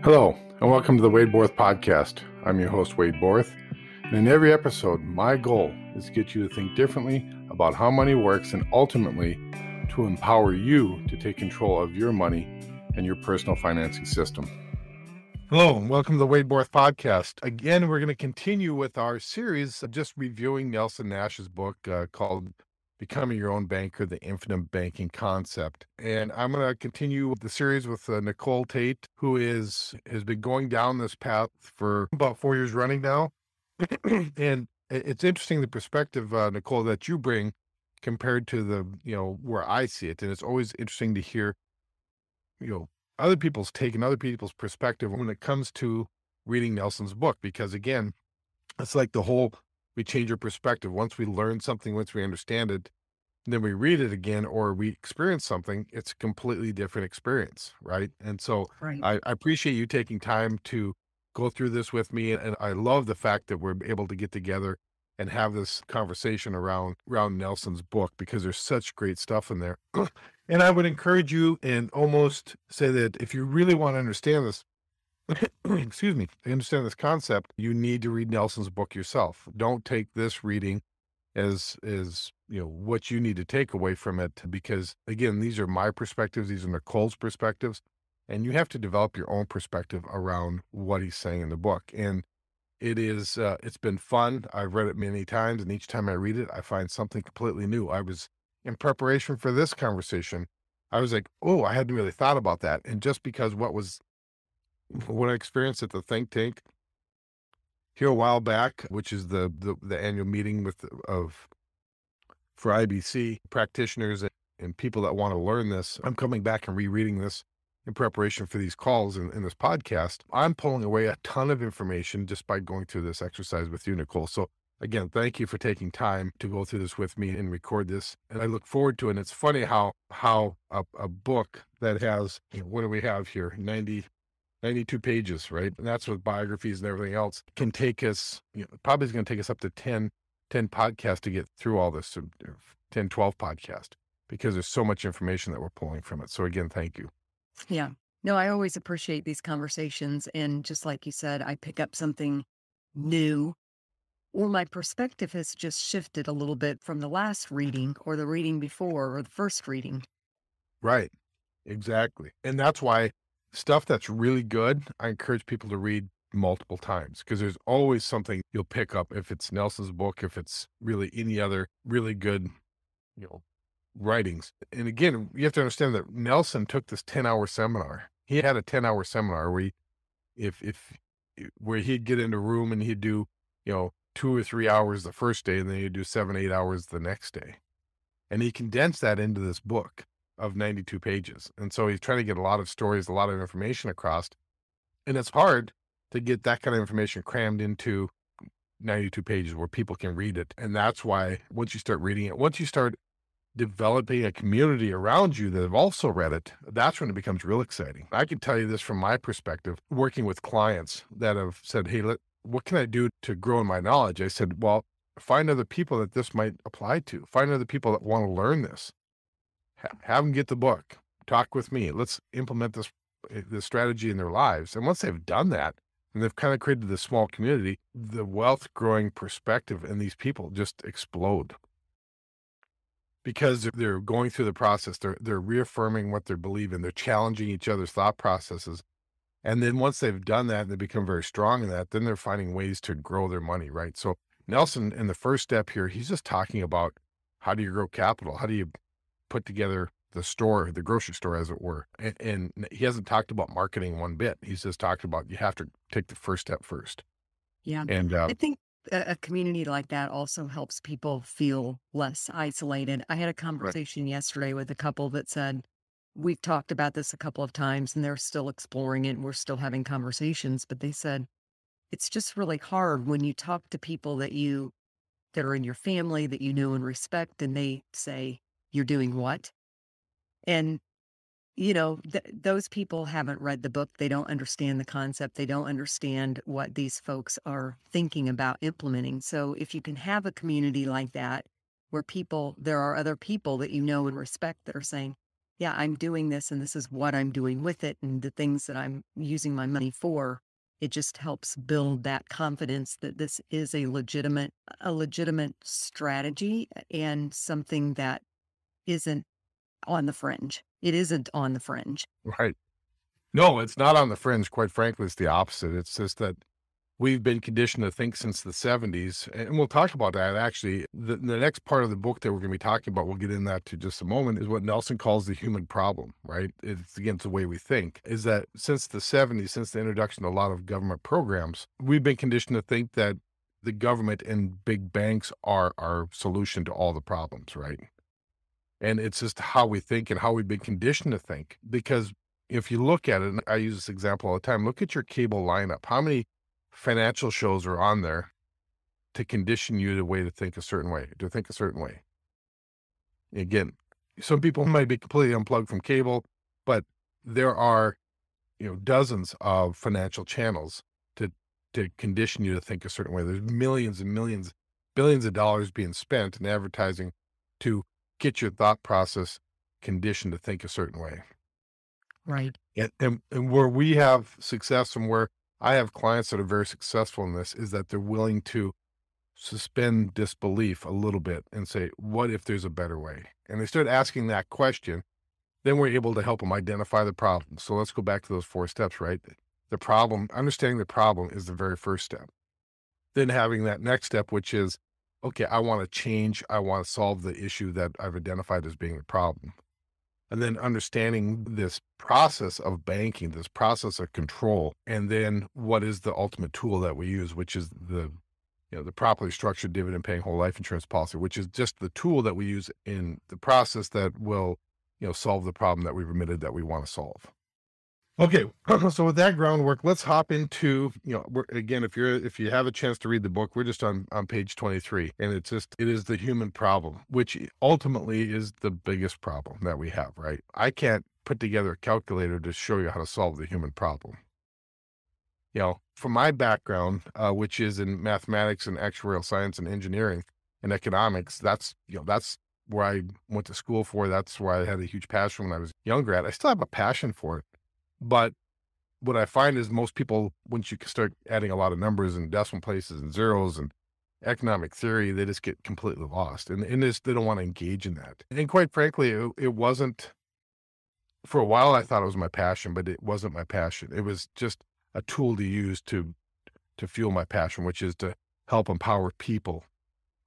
Hello, and welcome to the Wade Borth Podcast. I'm your host, Wade Borth, and in every episode, my goal is to get you to think differently about how money works and ultimately to empower you to take control of your money and your personal financing system. Hello, and welcome to the Wade Borth Podcast. Again, we're going to continue with our series of just reviewing Nelson Nash's book called Becoming Your Own Banker, the Infinite Banking Concept. And I'm going to continue the series with Nicole Tate, who has been going down this path for about 4 years running now. And it's interesting the perspective, Nicole, that you bring compared to where I see it. And it's always interesting to hear, other people's take and other people's perspective when it comes to reading Nelson's book, because again, it's like we change our perspective. Once we learn something, once we understand it, then we read it again or we experience something, it's a completely different experience, right? And so Right. I appreciate you taking time to go through this with me. And I love the fact that we're able to get together and have this conversation around Nelson's book, because there's such great stuff in there. And I would encourage you and almost say that if you really want to understand this, excuse me, understand this concept, you need to read Nelson's book yourself. Don't take this reading as what you need to take away from it, because again, these are my perspectives, these are Nicole's perspectives, and you have to develop your own perspective around what he's saying in the book. And it's been fun. I've read it many times, and each time I read it, I find something completely new. I was in preparation for this conversation, I was like, oh, I hadn't really thought about that. And just because what I experienced at the think tank here a while back, which is the annual meeting for IBC practitioners and people that want to learn this, I'm coming back and rereading this in preparation for these calls and this podcast. I'm pulling away a ton of information just by going through this exercise with you, Nicole. So again, thank you for taking time to go through this with me and record this. And I look forward to it. And it's funny how a book that has, what do we have here? 92 pages, right? And that's with biographies and everything else, can take us, probably is going to take us up to 10 podcasts to get through all this, 10, 12 podcasts, because there's so much information that we're pulling from it. So again, thank you. Yeah. No, I always appreciate these conversations. And just like you said, I pick up something new, or my perspective has just shifted a little bit from the last reading or the reading before or the first reading. Right. Exactly. And that's why stuff that's really good, I encourage people to read multiple times, because there's always something you'll pick up. If it's Nelson's book, if it's really any other really good, writings. And again, you have to understand that Nelson took this 10-hour seminar. He had a 10-hour seminar where he'd get in a room and he'd do, 2 or 3 hours the first day, and then he'd do 7, 8 hours the next day. And he condensed that into this book of 92 pages. And so he's trying to get a lot of stories, a lot of information across. And it's hard to get that kind of information crammed into 92 pages where people can read it. And that's why once you start reading it, once you start developing a community around you that have also read it, that's when it becomes real exciting. I can tell you this from my perspective, working with clients that have said, hey, what can I do to grow in my knowledge? I said, well, find other people that this might apply to. Find other people that want to learn this. Have them get the book. Talk with me. Let's implement this strategy in their lives. And once they've done that, and they've kind of created this small community, the wealth growing perspective in these people just explode, because they're going through the process. They're reaffirming what they believe in. They're challenging each other's thought processes. And then once they've done that and they become very strong in that, then they're finding ways to grow their money, right? So Nelson, in the first step here, he's just talking about how do you grow capital? How do you put together the grocery store, as it were. And he hasn't talked about marketing one bit. He's just talked about you have to take the first step first. Yeah. And I think a community like that also helps people feel less isolated. I had a conversation yesterday with a couple that said, we've talked about this a couple of times and they're still exploring it and we're still having conversations, but they said, it's just really hard when you talk to people that are in your family that you know and respect, and they say, you're doing what? And, those people haven't read the book. They don't understand the concept. They don't understand what these folks are thinking about implementing. So if you can have a community like that, where there are other people that you know and respect that are saying, yeah, I'm doing this and this is what I'm doing with it and the things that I'm using my money for. It just helps build that confidence that this is a legitimate strategy and something that isn't on the fringe. It isn't on the fringe. Right. No, it's not on the fringe. Quite frankly, it's the opposite. It's just that we've been conditioned to think since the 70s, and we'll talk about that actually. The next part of the book that we're going to be talking about, we'll get in that to just a moment, is what Nelson calls the human problem, right? It's against the way we think, is that since the 70s, since the introduction of a lot of government programs, we've been conditioned to think that the government and big banks are our solution to all the problems, right? And it's just how we think and how we've been conditioned to think. Because if you look at it, and I use this example all the time, look at your cable lineup. How many financial shows are on there to condition you the way to think a certain way, to think a certain way? Again, some people might be completely unplugged from cable, but there are, dozens of financial channels to condition you to think a certain way. There's millions and millions, billions of dollars being spent in advertising to get your thought process conditioned to think a certain way. Right. And where we have success and where I have clients that are very successful in this is that they're willing to suspend disbelief a little bit and say, what if there's a better way? And they start asking that question, then we're able to help them identify the problem. So let's go back to those 4 steps, right? The problem, understanding the problem is the very first step. Then having that next step, which is, okay, I want to change, I want to solve the issue that I've identified as being the problem. And then understanding this process of banking, this process of control, and then what is the ultimate tool that we use, which is the properly structured dividend paying whole life insurance policy, which is just the tool that we use in the process that will, solve the problem that we've admitted that we want to solve. Okay, so with that groundwork, let's hop into, again, if you have a chance to read the book, we're just on page 23, and it is the human problem, which ultimately is the biggest problem that we have, right? I can't put together a calculator to show you how to solve the human problem. From my background, which is in mathematics and actuarial science and engineering and economics, that's where I went to school for. That's where I had a huge passion when I was younger I still have a passion for it. But what I find is most people, once you start adding a lot of numbers and decimal places and zeros and economic theory, they just get completely lost. And they don't want to engage in that. And quite frankly, it wasn't, for a while I thought it was my passion, but it wasn't my passion. It was just a tool to use to fuel my passion, which is to help empower people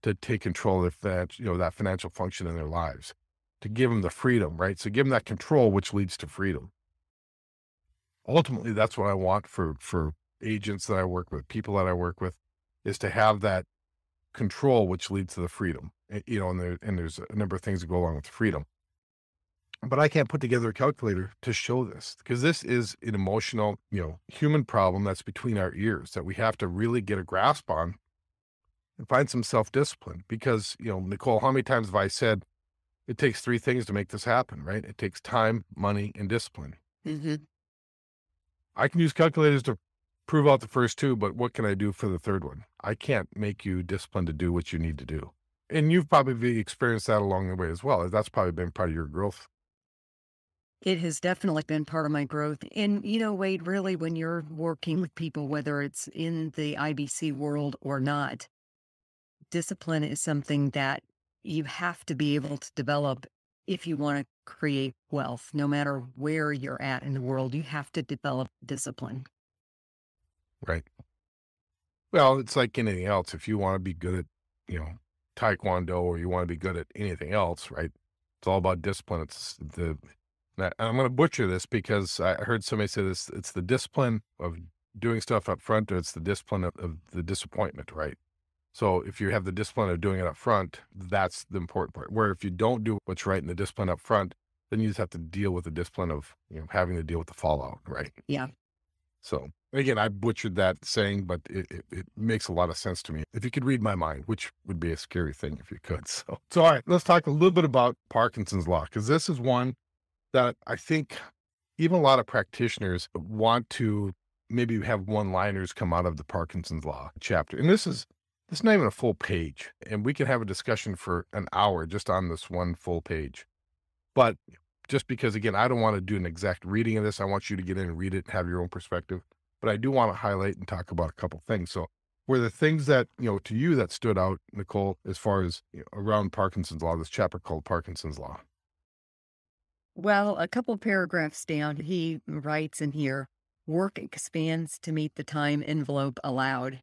to take control of that, that financial function in their lives, to give them the freedom, right? So give them that control, which leads to freedom. Ultimately, that's what I want for agents that I work with, people that I work with, is to have that control, which leads to the freedom. And there's a number of things that go along with freedom. But I can't put together a calculator to show this, because this is an emotional, human problem that's between our ears that we have to really get a grasp on and find some self-discipline. Because, Nicole, how many times have I said it takes 3 things to make this happen, right? It takes time, money, and discipline. Hmm. I can use calculators to prove out the first 2, but what can I do for the third one? I can't make you disciplined to do what you need to do. And you've probably experienced that along the way as well. That's probably been part of your growth. It has definitely been part of my growth. And, Wade, really, when you're working with people, whether it's in the IBC world or not, discipline is something that you have to be able to develop if you want to create wealth. No matter where you're at in the world, you have to develop discipline. Right. Well, it's like anything else. If you want to be good at, Taekwondo, or you want to be good at anything else, right? It's all about discipline. I'm going to butcher this because I heard somebody say this. It's the discipline of doing stuff up front, or it's the discipline of the disappointment, right? So if you have the discipline of doing it up front, that's the important part. Where if you don't do what's right in the discipline up front, then you just have to deal with the discipline of, having to deal with the fallout, right? Yeah. So again, I butchered that saying, but it makes a lot of sense to me. If you could read my mind, which would be a scary thing if you could. So all right, let's talk a little bit about Parkinson's Law, because this is one that I think even a lot of practitioners want to maybe have one-liners come out of the Parkinson's Law chapter. And this is not even a full page, and we can have a discussion for an hour just on this one full page. But just because, again, I don't want to do an exact reading of this. I want you to get in and read it and have your own perspective. But I do want to highlight and talk about a couple things. So were the things that, to you that stood out, Nicole, as far as around Parkinson's Law, this chapter called Parkinson's Law? Well, a couple paragraphs down, he writes in here, work expands to meet the time envelope allowed.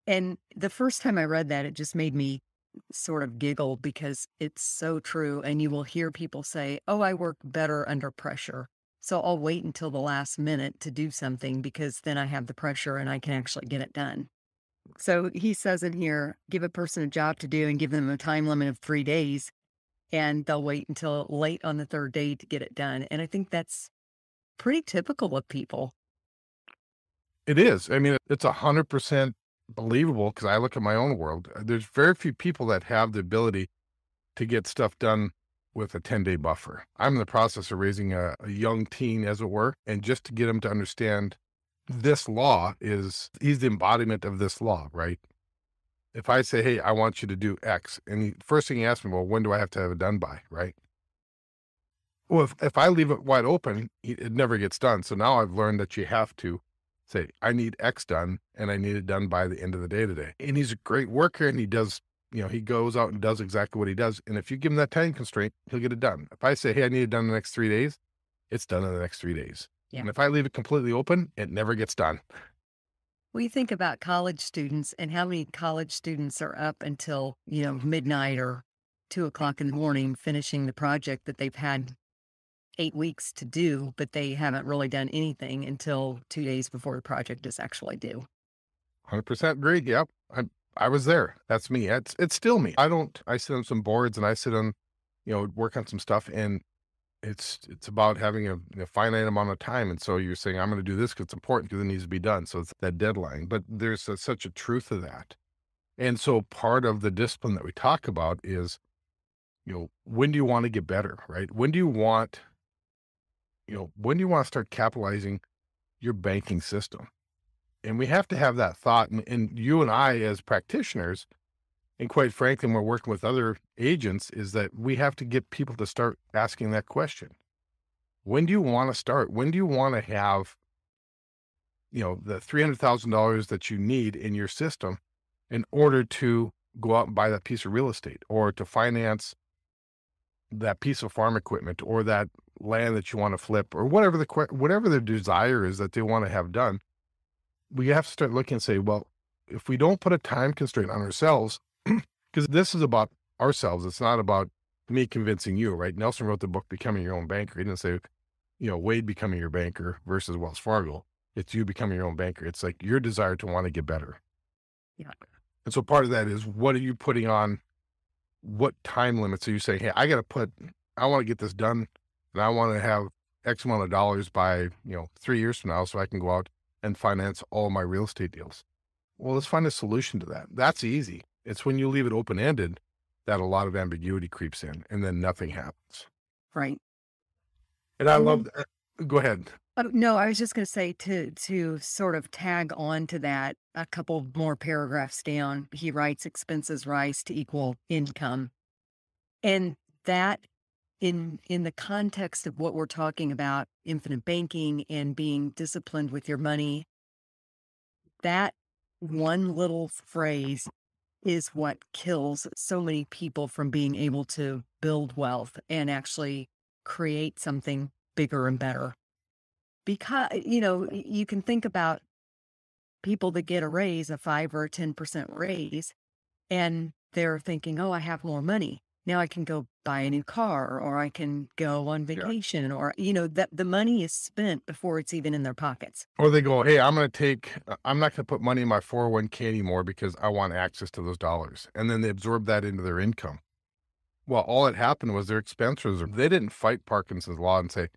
And the first time I read that, it just made me sort of giggle because it's so true. And you will hear people say, oh, I work better under pressure. So I'll wait until the last minute to do something because then I have the pressure and I can actually get it done. So he says in here, give a person a job to do and give them a time limit of 3 days, and they'll wait until late on the third day to get it done. And I think that's pretty typical of people. It is. I mean, it's 100% believable because I look at my own world. There's very few people that have the ability to get stuff done with a 10-day buffer. I'm in the process of raising a young teen, as it were, and just to get him to understand this law he's the embodiment of this law, right? If I say, hey, I want you to do X, and first thing he asks me, well, when do I have to have it done by, right? Well, if I leave it wide open, it never gets done. So now I've learned that you have to say, I need X done, and I need it done by the end of the day today. And he's a great worker, and he does, he goes out and does exactly what he does. And if you give him that time constraint, he'll get it done. If I say, hey, I need it done in the next 3 days, it's done in the next 3 days. Yeah. And if I leave it completely open, it never gets done. Well, you think about college students and how many college students are up until, midnight or 2 o'clock in the morning finishing the project that they've had 8 weeks to do, but they haven't really done anything until 2 days before the project is actually due. 100% agree. Yep. I was there. That's me. It's still me. I sit on some boards and I sit on, work on some stuff, and it's about having a finite amount of time. And so you're saying, I'm going to do this because it's important because it needs to be done. So it's that deadline, but there's such a truth to that. And so part of the discipline that we talk about is, when do you want to get better, right? When do you want to start capitalizing your banking system? And we have to have that thought. And you and I, as practitioners, and quite frankly, when we're working with other agents, is that we have to get people to start asking that question. When do you want to start? When do you want to have, the $300,000 that you need in your system in order to go out and buy that piece of real estate, or to finance that piece of farm equipment, or that land that you want to flip, or whatever the desire is that they want to have done? We have to start looking and say, well, if we don't put a time constraint on ourselves, because this is about ourselves, it's not about me convincing you, right? Nelson wrote the book, Becoming Your Own Banker. He didn't say, Wade becoming your banker versus Wells Fargo. It's you becoming your own banker. It's like your desire to want to get better. Yeah. And so part of that is, what are you putting on? What time limits are you saying, hey, I want to get this done, and I want to have X amount of dollars by, 3 years from now, so I can go out and finance all my real estate deals. Well, let's find a solution to that. That's easy. It's when you leave it open-ended that a lot of ambiguity creeps in, and then nothing happens. Right. And I love that. Go ahead. No, I was just going to say, to sort of tag on to that, a couple more paragraphs down, he writes expenses rise to equal income. And that, in the context of what we're talking about, infinite banking and being disciplined with your money, that one little phrase is what kills so many people from being able to build wealth and actually create something bigger and better. Because, you can think about people that get a raise, a 5 or a 10% raise, and they're thinking, oh, I have more money. Now I can go buy a new car, or I can go on vacation, or, that the money is spent before it's even in their pockets. Or they go, hey, I'm not going to put money in my 401k anymore because I want access to those dollars. And then they absorb that into their income. Well, all that happened was their expenses, they didn't fight Parkinson's Law and say,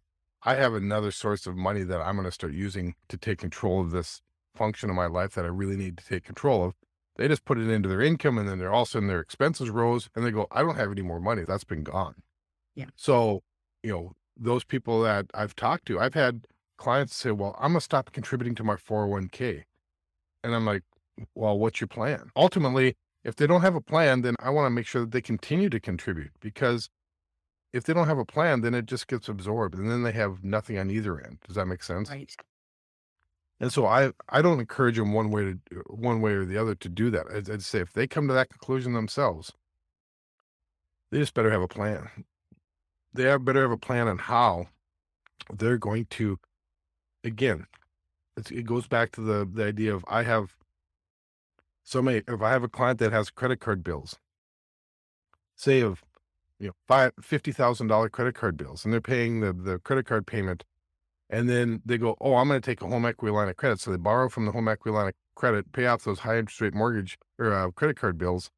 I have another source of money that I'm going to start using to take control of this function of my life that I really need to take control of. They just put it into their income, and then they're all of a sudden their expenses rose, and they go, I don't have any more money. That's been gone. Yeah. So, those people that I've talked to, I've had clients say, well, I'm going to stop contributing to my 401k. And I'm like, well, what's your plan? Ultimately, if they don't have a plan, then I want to make sure that they continue to contribute, because if they don't have a plan, then it just gets absorbed and then they have nothing on either end. Does that make sense? Right. And so I don't encourage them one way or the other to do that. I'd say if they come to that conclusion themselves, they just better have a plan. Better have a plan on how they're going to, again, it goes back to the idea of if I have a client that has credit card bills, say of, $50,000 credit card bills, and they're paying the credit card payment, and then they go, oh, I'm going to take a home equity line of credit. So they borrow from the home equity line of credit, pay off those high interest rate mortgage or credit card bills,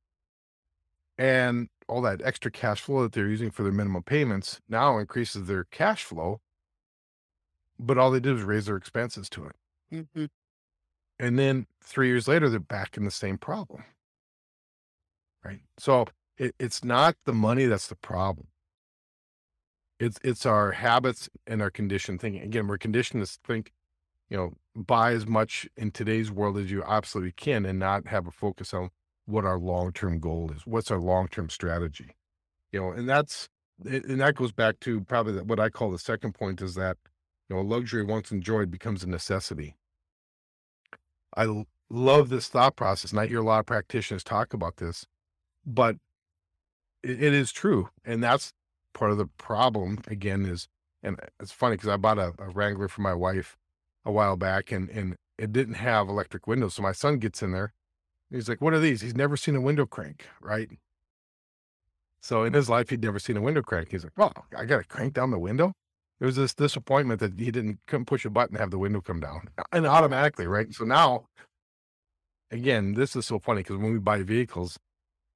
and all that extra cash flow that they're using for their minimum payments now increases their cash flow, but all they did was raise their expenses to it. Mhm. And then 3 years later, they're back in the same problem, right? So it's not the money that's the problem. It's our habits and our conditioned thinking. Again, we're conditioned to think, buy as much in today's world as you absolutely can and not have a focus on what our long-term goal is. What's our long-term strategy? And that goes back to probably what I call the second point is that, luxury once enjoyed becomes a necessity. Love this thought process, and I hear a lot of practitioners talk about this, but it is true. And that's part of the problem again and it's funny because I bought a Wrangler for my wife a while back and it didn't have electric windows. So my son gets in there. And he's like, what are these? He's never seen a window crank, right? So in his life, he'd never seen a window crank. He's like, well, I got to crank down the window. There was this disappointment that he couldn't push a button and have the window come down and automatically, right? So now, again, this is so funny because when we buy vehicles,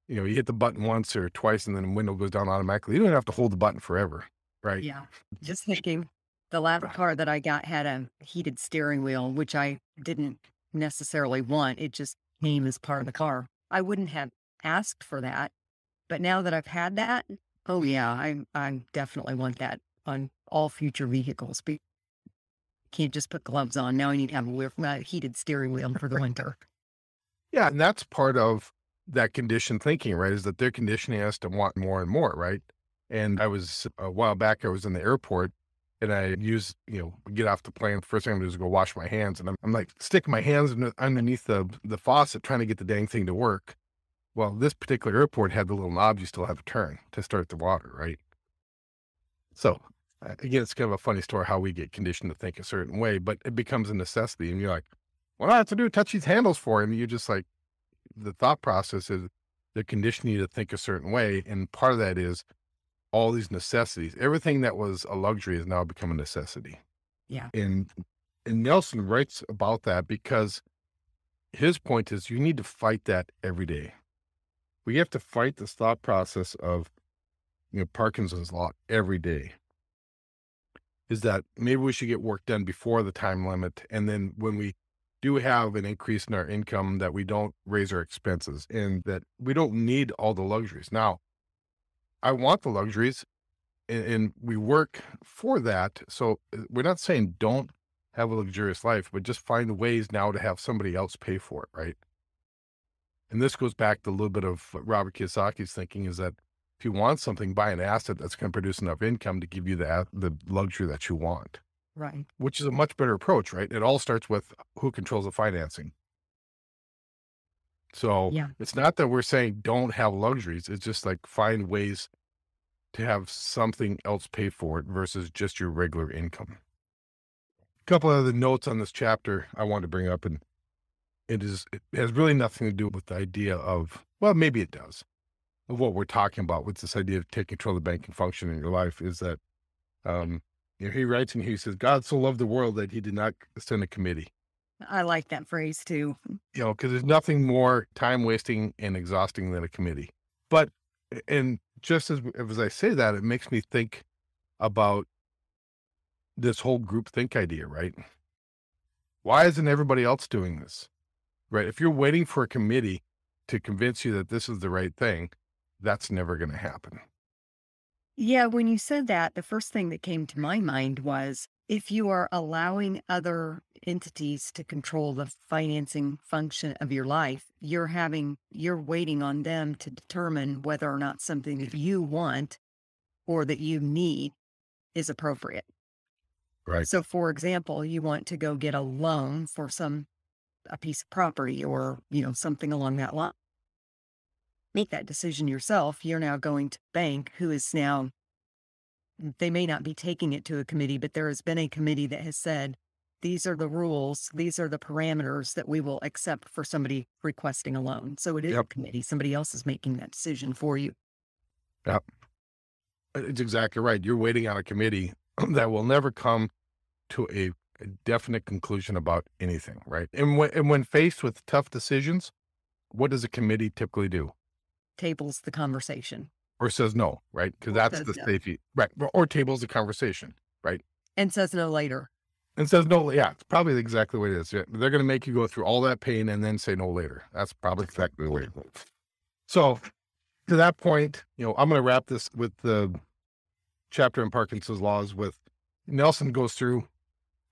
you hit the button once or twice and then the window goes down automatically. You don't have to hold the button forever, right? Yeah. Just thinking, the last car that I got had a heated steering wheel, which I didn't necessarily want. It just came as part of the car. I wouldn't have asked for that, but now that I've had that, oh yeah, I definitely want that on all future vehicles. But can't just put gloves on. Now I need to have a heated steering wheel for the winter. Yeah, and that's part of that conditioned thinking, right? Is that they're conditioning us to want more and more, right? And a while back, I was in the airport and get off the plane. First thing I'm gonna do is go wash my hands. And I'm like sticking my hands underneath the faucet, trying to get the dang thing to work. Well, this particular airport had the little knobs you still have to turn to start the water, right? So again, it's kind of a funny story how we get conditioned to think a certain way, but it becomes a necessity. And you're like, what do I have to do? Touch these handles for? And you're just like, the thought process is they're conditioning you to think a certain way. And part of that is all these necessities. Everything that was a luxury has now become a necessity. Yeah. And Nelson writes about that because his point is you need to fight that every day. We have to fight this thought process of, Parkinson's Law every day. Is that maybe we should get work done before the time limit. And then when we do have an increase in our income, that we don't raise our expenses and that we don't need all the luxuries. Now, I want the luxuries and we work for that. So we're not saying don't have a luxurious life, but just find ways now to have somebody else pay for it, right? And this goes back to a little bit of what Robert Kiyosaki's thinking is that if you want something, buy an asset that's going to produce enough income to give you the luxury that you want. Right. Which is a much better approach, right? It all starts with who controls the financing. So Yeah. it's not that we're saying don't have luxuries. It's just like find ways to have something else pay for it versus just your regular income. A couple of other notes on this chapter I want to bring up, and it has really nothing to do with the idea of, well, maybe it does, of what we're talking about with this idea of taking control of the banking function in your life is that, he writes and he says, God so loved the world that he did not send a committee. I like that phrase too. Because there's nothing more time wasting and exhausting than a committee. But, and just as I say that, it makes me think about this whole group think idea, right? Why isn't everybody else doing this? Right? If you're waiting for a committee to convince you that this is the right thing, that's never going to happen. Yeah, when you said that, the first thing that came to my mind was if you are allowing other entities to control the financing function of your life, you're waiting on them to determine whether or not something that you want or that you need is appropriate. Right. So, for example, you want to go get a loan for a piece of property or, something along that line. Make that decision yourself. You're now going to the bank who is now, they may not be taking it to a committee, but there has been a committee that has said, these are the rules, these are the parameters that we will accept for somebody requesting a loan. So it is a committee. Somebody else is making that decision for you. Yep. It's exactly right. You're waiting on a committee that will never come to a definite conclusion about anything, right? And when faced with tough decisions, what does a committee typically do? Tables the conversation. Or says no, right? Because that's the safety, right? Or tables the conversation, right? And says no later. And says no, yeah, it's probably exactly what it is. They're going to make you go through all that pain and then say no later. That's probably exactly the way it is. So to that point, I'm going to wrap this with the chapter in Parkinson's Laws with Nelson goes through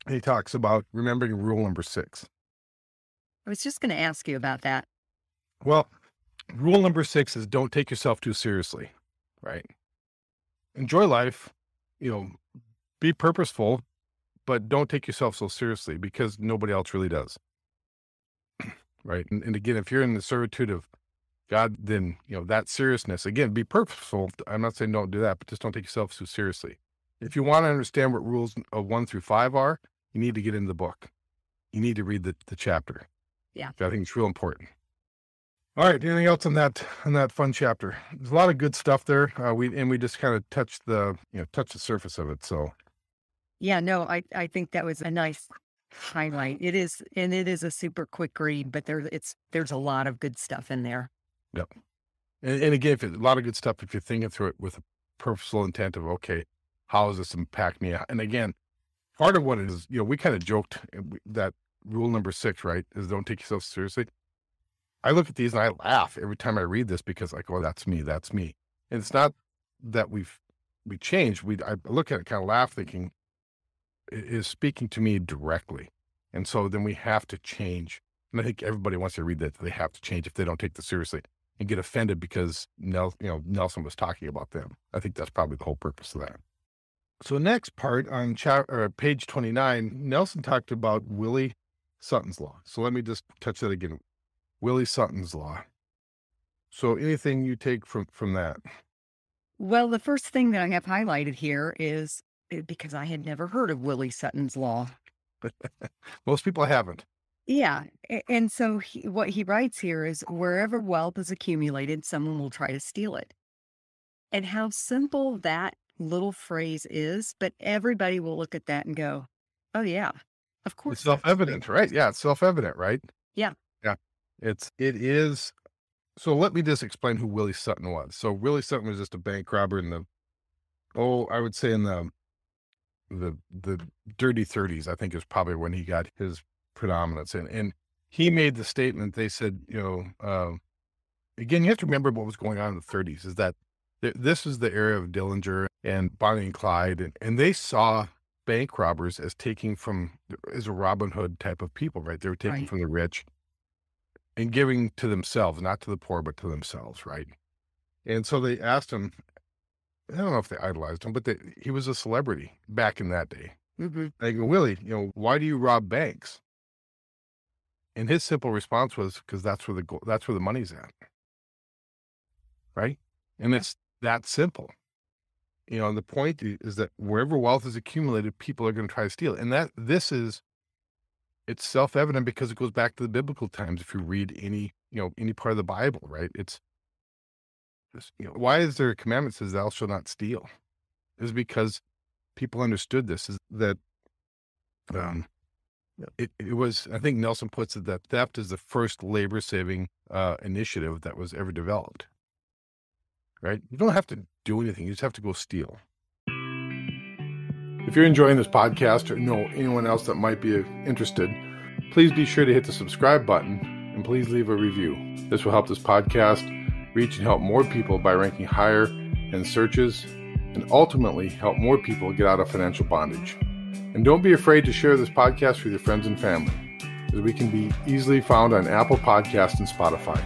and he talks about remembering rule number 6. I was just going to ask you about that. Well, rule number 6 is don't take yourself too seriously, right? Enjoy life, be purposeful, but don't take yourself so seriously because nobody else really does. Right. And again, if you're in the servitude of God, then, that seriousness, again, be purposeful. I'm not saying don't do that, but just don't take yourself so seriously. If you want to understand what rules of 1 through 5 are, you need to get in the book. You need to read the chapter. Yeah. I think it's real important. All right. Anything else on that fun chapter? There's a lot of good stuff there. We just kind of touched the surface of it. So. Yeah, no, I think that was a nice highlight. It is a super quick read, but there's a lot of good stuff in there. Yep. And again, a lot of good stuff if you're thinking through it with a purposeful intent of, okay, how does this impact me? And again, part of what it is, we kind of joked that rule number 6, right, is don't take yourself seriously. I look at these and I laugh every time I read this because I go, that's me. And it's not that we changed. I look at it, kind of laugh thinking, it is speaking to me directly. And so then we have to change. And I think everybody wants to read that they have to change if they don't take this seriously and get offended because Nelson was talking about them. I think that's probably the whole purpose of that. So next part on page 29, Nelson talked about Willie Sutton's Law. So let me just touch that again. Willie Sutton's Law. So anything you take from that? Well, the first thing that I have highlighted here is because I had never heard of Willie Sutton's Law. Most people haven't. Yeah. And so what he writes here is wherever wealth is accumulated, someone will try to steal it. And how simple that little phrase is, but everybody will look at that and go, oh yeah, of course. It's self-evident, right? Yeah. It's self-evident, right? Yeah. Yeah. It is. So let me just explain who Willie Sutton was. So Willie Sutton was just a bank robber in I would say in the dirty 30s, I think is probably when he got his predominance. And he made the statement, they said, again, you have to remember what was going on in the 30s is that this is the era of Dillinger and Bonnie and Clyde. And they saw bank robbers as as a Robin Hood type of people, right? They were taking from the rich and giving to themselves, not to the poor, but to themselves, right? And so they asked him, I don't know if they idolized him, but he was a celebrity back in that day. Mm-hmm. They go, Willie, why do you rob banks? And his simple response was, because that's where the money's at. Right? And it's that simple. And the point is that wherever wealth is accumulated, people are going to try to steal it. And it's self-evident because it goes back to the biblical times. If you read any part of the Bible, right? It's why is there a commandment that says thou shalt not steal? Is because people understood this, is that it was, I think Nelson puts it, that theft is the first labor-saving initiative that was ever developed. Right? You don't have to do anything. You just have to go steal. If you're enjoying this podcast or know anyone else that might be interested, please be sure to hit the subscribe button and please leave a review. This will help this podcast reach and help more people by ranking higher in searches and ultimately help more people get out of financial bondage. And don't be afraid to share this podcast with your friends and family, as we can be easily found on Apple Podcasts and Spotify.